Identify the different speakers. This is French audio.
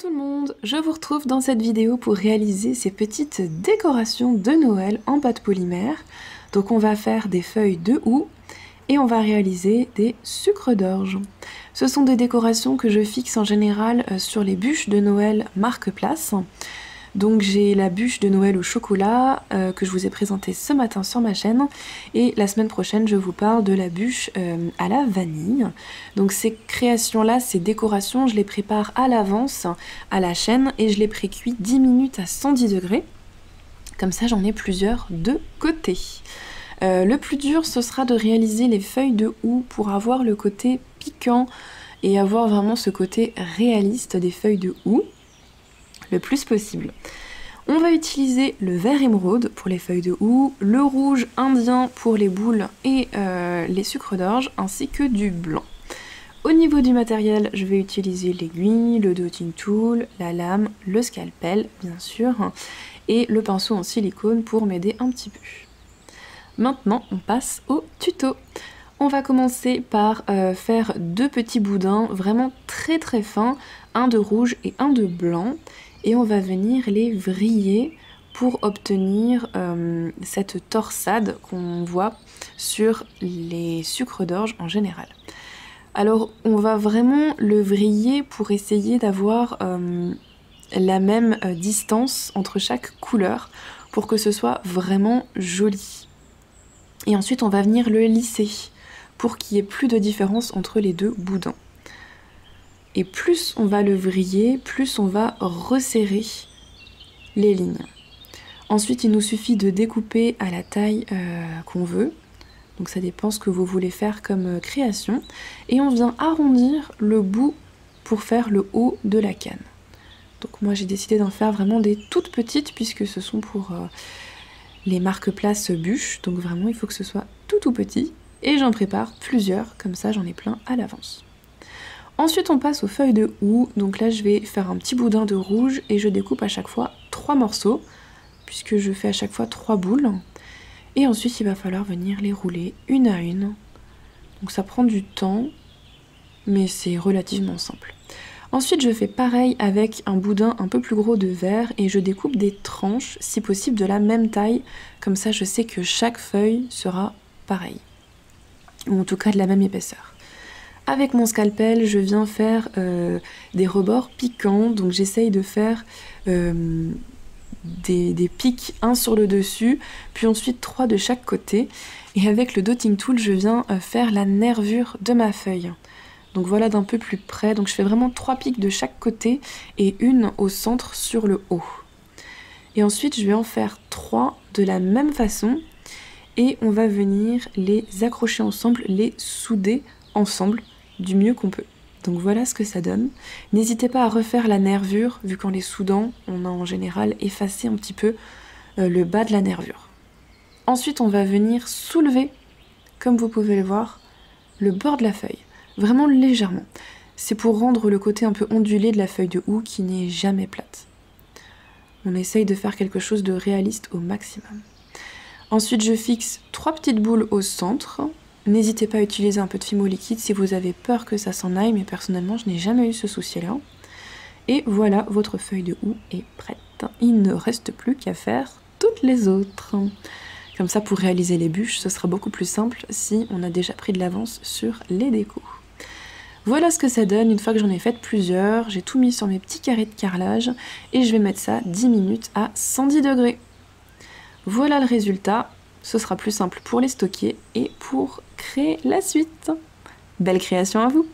Speaker 1: tout le monde, je vous retrouve dans cette vidéo pour réaliser ces petites décorations de Noël en pâte polymère. Donc on va faire des feuilles de houx et on va réaliser des sucres d'orge. Ce sont des décorations que je fixe en général sur les bûches de Noël Marque-Place. Donc j'ai la bûche de Noël au chocolat que je vous ai présentée ce matin sur ma chaîne, et la semaine prochaine je vous parle de la bûche à la vanille. Donc ces créations-là, ces décorations, je les prépare à l'avance à la chaîne et je les précuis 10 minutes à 110 degrés. Comme ça j'en ai plusieurs de côté. Le plus dur ce sera de réaliser les feuilles de houx pour avoir le côté piquant et avoir vraiment ce côté réaliste des feuilles de houx le plus possible. On va utiliser le vert émeraude pour les feuilles de houx, le rouge indien pour les boules et les sucres d'orge, ainsi que du blanc. Au niveau du matériel, je vais utiliser l'aiguille, le dotting tool, la lame, le scalpel bien sûr, et le pinceau en silicone pour m'aider un petit peu. Maintenant, on passe au tuto. On va commencer par faire deux petits boudins vraiment très fins, un de rouge et un de blanc, et on va venir les vriller pour obtenir cette torsade qu'on voit sur les sucres d'orge en général. Alors on va vraiment le vriller pour essayer d'avoir la même distance entre chaque couleur pour que ce soit vraiment joli. Et ensuite on va venir le lisser pour qu'il n'y ait plus de différence entre les deux boudins. Et plus on va le vriller, plus on va resserrer les lignes. Ensuite, il nous suffit de découper à la taille qu'on veut. Donc ça dépend ce que vous voulez faire comme création. Et on vient arrondir le bout pour faire le haut de la canne. Donc moi j'ai décidé d'en faire vraiment des toutes petites puisque ce sont pour les Marque-Place bûches. Donc vraiment il faut que ce soit tout petit. Et j'en prépare plusieurs, comme ça j'en ai plein à l'avance. Ensuite on passe aux feuilles de houx, donc là je vais faire un petit boudin de rouge et je découpe à chaque fois 3 morceaux, puisque je fais à chaque fois 3 boules. Et ensuite il va falloir venir les rouler une à une. Donc ça prend du temps, mais c'est relativement simple. Ensuite je fais pareil avec un boudin un peu plus gros de verre et je découpe des tranches, si possible de la même taille, comme ça je sais que chaque feuille sera pareille, ou en tout cas de la même épaisseur. Avec mon scalpel, je viens faire des rebords piquants, donc j'essaye de faire des pics, un sur le dessus, puis ensuite 3 de chaque côté. Et avec le dotting tool, je viens faire la nervure de ma feuille. Donc voilà d'un peu plus près, donc je fais vraiment 3 pics de chaque côté et une au centre sur le haut. Et ensuite, je vais en faire 3 de la même façon et on va venir les accrocher ensemble, les souder ensemble du mieux qu'on peut. Donc voilà ce que ça donne. N'hésitez pas à refaire la nervure, vu qu'en les soudant, on a en général effacé un petit peu le bas de la nervure. Ensuite, on va venir soulever, comme vous pouvez le voir, le bord de la feuille, vraiment légèrement. C'est pour rendre le côté un peu ondulé de la feuille de houx qui n'est jamais plate. On essaye de faire quelque chose de réaliste au maximum. Ensuite, je fixe 3 petites boules au centre. N'hésitez pas à utiliser un peu de fimo liquide si vous avez peur que ça s'en aille, mais personnellement je n'ai jamais eu ce souci-là. Et voilà, votre feuille de houx est prête. Il ne reste plus qu'à faire toutes les autres. Comme ça, pour réaliser les bûches, ce sera beaucoup plus simple si on a déjà pris de l'avance sur les décos. Voilà ce que ça donne une fois que j'en ai fait plusieurs. J'ai tout mis sur mes petits carrés de carrelage et je vais mettre ça 10 minutes à 110 degrés. Voilà le résultat. Ce sera plus simple pour les stocker et pour créer la suite. Belle création à vous!